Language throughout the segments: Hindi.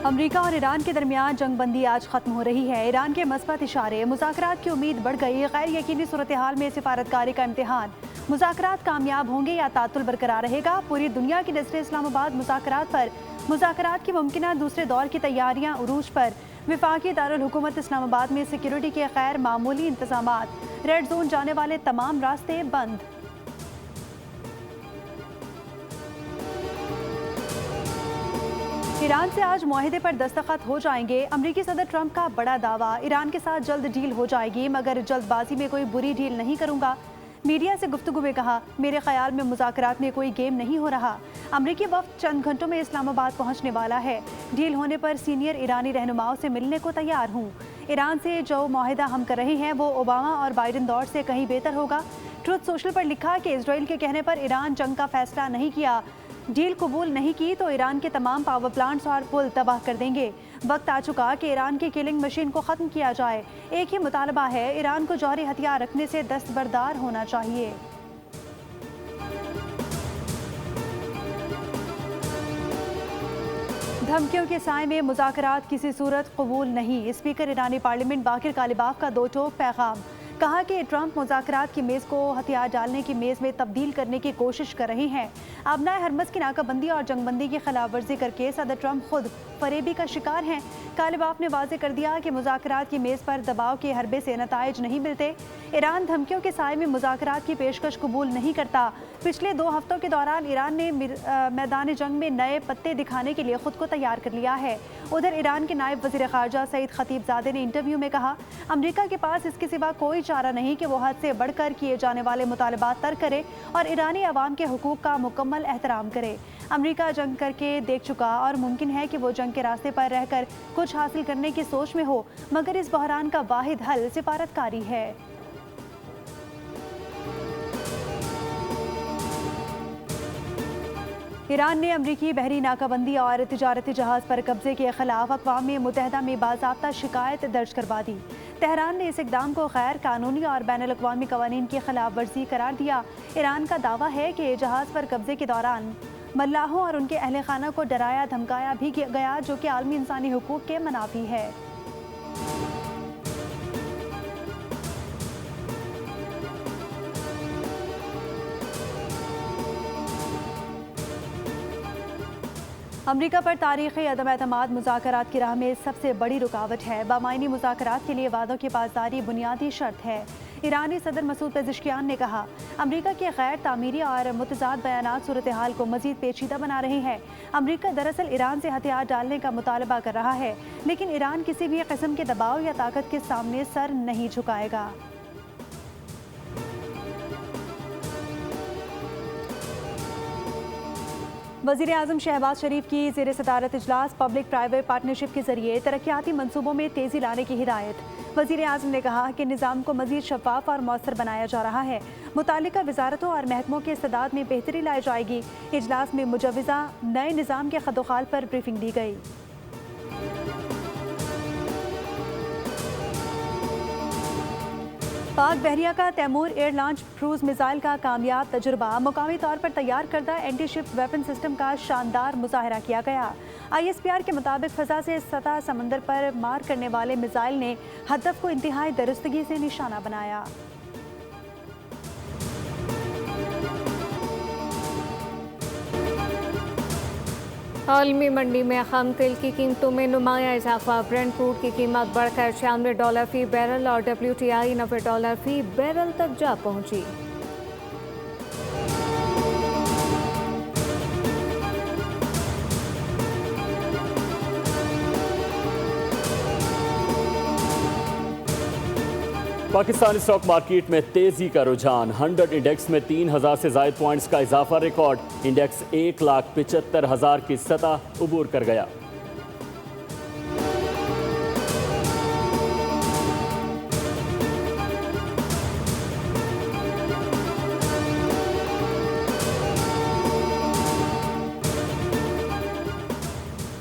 अमेरिका और ईरान के दरमियान जंगबंदी आज खत्म हो रही है। ईरान के मस्बत इशारे, मुज़ाकरात की उम्मीद बढ़ गई। गैर यकीनी सूरत हाल में सिफारतकारी का इम्तिहान। मुज़ाकरात कामयाब होंगे या तातुल बरकरार रहेगा? पूरी दुनिया की नज़रें इस्लामाबाद मुज़ाकरात पर। मुज़ाकरात की मुमकिना दूसरे दौर की तैयारियां उरूज पर। विफाकी दारुल हुकूमत इस्लामाबाद में सिक्योरिटी के गैर मामूली इंतजामात। रेड जोन जाने वाले तमाम रास्ते बंद। ईरान से आज मुआहिदे पर दस्तखत हो जाएंगे। अमरीकी सदर ट्रंप का बड़ा दावा, ईरान के साथ जल्द डील हो जाएगी, मगर जल्दबाजी में कोई बुरी डील नहीं करूंगा। मीडिया से गुफ्तगू में कहा, मेरे ख्याल में मुज़ाकरात में कोई गेम नहीं हो रहा। अमरीकी वफ़द चंद घंटों में इस्लामाबाद पहुंचने वाला है। डील होने पर सीनियर ईरानी रहनुमाओं से मिलने को तैयार हूँ। ईरान से जो मुआहिदा हम कर रहे हैं वो ओबामा और बाइडन दौर से कहीं बेहतर होगा। ट्रुथ सोशल पर लिखा कि इसराइल के कहने पर ईरान जंग का फैसला नहीं किया, डील कबूल नहीं की तो ईरान के तमाम पावर प्लांट्स और पुल तबाह कर देंगे। वक्त आ चुका कि ईरान की किलिंग मशीन को ख़त्म किया जाए। एक ही मुतालबा है, ईरान को जौहरी हथियार रखने से दस्तबरदार होना चाहिए। धमकियों के साए में मुज़ाकरात किसी सूरत कबूल नहीं। स्पीकर ईरानी पार्लियामेंट बाकिर कालिबाफ का दो टोक पैगाम। कहा कि ट्रंप मुज़ाकरात की मेज़ को हथियार डालने की मेज़ में तब्दील करने की कोशिश कर रहे हैं। अबनाए हरमस की नाकाबंदी और जंगबंदी की खिलाफ वर्जी करके सदर ट्रंप खुद फरेबी का शिकार हैं। कालिबाफ ने वाज़े कर दिया कि मुज़ाकरात की मेज़ पर दबाव के हरबे से नताइज नहीं मिलते। ईरान धमकियों के साए में मुज़ाकरात की पेशकश कबूल नहीं करता। पिछले 2 हफ्तों के दौरान ईरान ने मैदान जंग में नए पत्ते दिखाने के लिए खुद को तैयार कर लिया है। उधर ईरान के नायब वज़ीर ख़ारजा सईद खतीबज़ादे ने इंटरव्यू में कहा, अमरीका के पास इसके सिवा कोई चारा नहीं कि वो हद से बढ़कर किए जाने वाले मुतालबात तर्क करे और ईरानी अवाम के हुकूक का मुकम्मल एहतराम करे। अमरीका जंग करके देख चुका और मुमकिन है कि वो जंग के रास्ते पर रहकर कुछ हासिल करने की सोच में हो, मगर इस बहरान का वाहिद हल सिफारतकारी है। ईरान ने अमरीकी बहरी नाकाबंदी और तिजारती जहाज़ पर कब्जे के खिलाफ अक़वाम मुत्तहिदा में बाज़ाब्ता शिकायत दर्ज करवा दी। तेहरान ने इस इक़दाम को गैर कानूनी और बैनुल-अक़वामी क़वानीन की खिलाफ वर्जी करार दिया। ईरान का दावा है कि जहाज़ पर कब्जे के दौरान मल्लाहों और उनके अहल खाना को डराया धमकाया भी गया, जो कि आलमी इंसानी हुकूक के मनाफी है। अमरीका पर तारीख़ी अदम एतमाद मुज़ाकरात की राह में सबसे बड़ी रुकावट है। बामायनी मुज़ाकरात के लिए वादों की पासदारी बुनियादी शर्त है। ईरानी सदर मसूद पेज़ेश्कियान ने कहा, अमरीका के गैर तामीरी और मुतज़ाद बयानात सूरत हाल को मज़ीद पेचीदा बना रहे हैं। अमरीका दरअसल ईरान से हथियार डालने का मुतालबा कर रहा है, लेकिन ईरान किसी भी किस्म के दबाव या ताकत के सामने सर नहीं झुकाएगा। वज़ीर आज़म शहबाज शरीफ की ज़ेर सदारत इजलास पब्लिक प्राइवेट पार्टनरशिप के जरिए तरक्याती मनसूबों में तेज़ी लाने की हिदायत। वज़ीर आज़म ने कहा कि निज़ाम को मज़ीद शफ़ाफ़ और मौसर बनाया जा रहा है। मुतालिका वज़ारतों और महकमों के इस्तेदाद में बेहतरी लाई जाएगी। इजलास में मुजव्वज़ा नए निज़ाम के खदोखाल पर ब्रीफिंग दी गई। पाक बहरिया का Taimur air launch cruise missile का कामयाब तजुर्बा। मुकामी तौर पर तैयार करदा एंटी शिप वेपन सिस्टम का शानदार मुजाहरा किया गया। ISPR के मुताबिक फ़ज़ा से सतह समंदर पर मार करने वाले मिसाइल ने हदफ को इंतहाई दुरुस्तगी से निशाना बनाया। आलमी मंडी में खम तेल की कीमतों में नुमाया इजाफा। ब्रेंट क्रूड की कीमत बढ़कर $96 फी बैरल और WTI $90 फी बैरल तक जा पहुंची। पाकिस्तानी स्टॉक मार्केट में तेजी का रुझान। 100 इंडेक्स में 3000 से ज़ायद पॉइंट्स का इजाफा रिकॉर्ड। इंडेक्स 1,75,000 की सतह उबूर कर गया।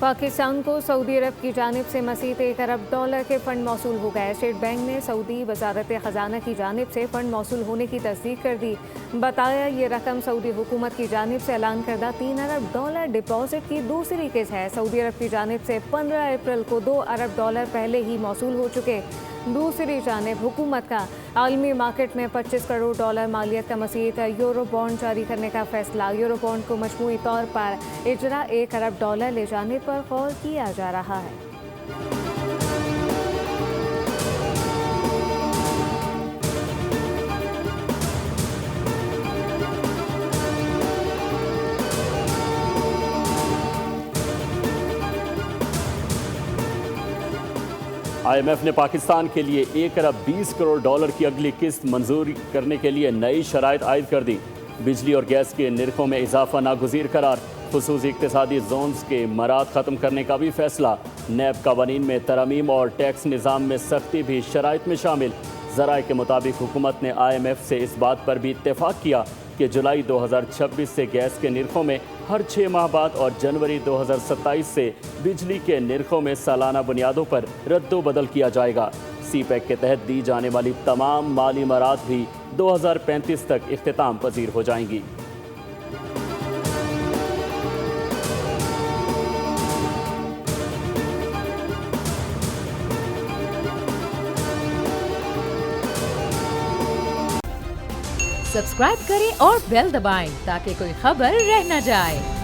पाकिस्तान को सऊदी अरब की जानिब से मज़ीद $1 अरब के फ़ंड मौसूल हो गए। स्टेट बैंक ने सऊदी वजारत ख़जाना की जानिब से फ़ंड मौसूल होने की तस्दीक कर दी। बताया ये रकम सऊदी हुकूमत की जानिब से ऐलान करदा $3 अरब डिपॉजिट की दूसरी किस्त है। सऊदी अरब की जानिब से 15 अप्रैल को $2 अरब पहले ही मौसूल हो चुके। दूसरी जानिब हुकूमत का आलमी मार्केट में $25 करोड़ मालियत का मज़ीद यूरो बॉन्ड जारी करने का फैसला। यूरो बॉन्ड को मजमूई तौर पर इजरा $1 अरब ले जाने पर गौर किया जा रहा है। IMF ने पाकिस्तान के लिए $1 अरब 20 करोड़ की अगली किस्त मंजूर करने के लिए नई शराइत आयद कर दी। बिजली और गैस के निर्खों में इजाफा नागुज़ीर करार। खुसूसी इक़्तिसादी जोन्स के मराद ख़त्म करने का भी फैसला। नैब कवानीन में तरमीम और टैक्स निज़ाम में सख्ती भी शराइत में शामिल। ज़राए के मुताबिक हुकूमत ने IMF से इस बात पर भी इत्तेफाक किया कि जुलाई 2026 से गैस के निर्खों में हर 6 माह बाद और जनवरी 2027 से बिजली के निर्खों में सालाना बुनियादों पर रद्दो-बदल किया जाएगा। CPEC के तहत दी जाने वाली तमाम माली मराद भी 2035 तक इख्तिताम पजीर हो जाएंगी। सब्सक्राइब करें और बेल दबाएं ताकि कोई खबर रह न जाए।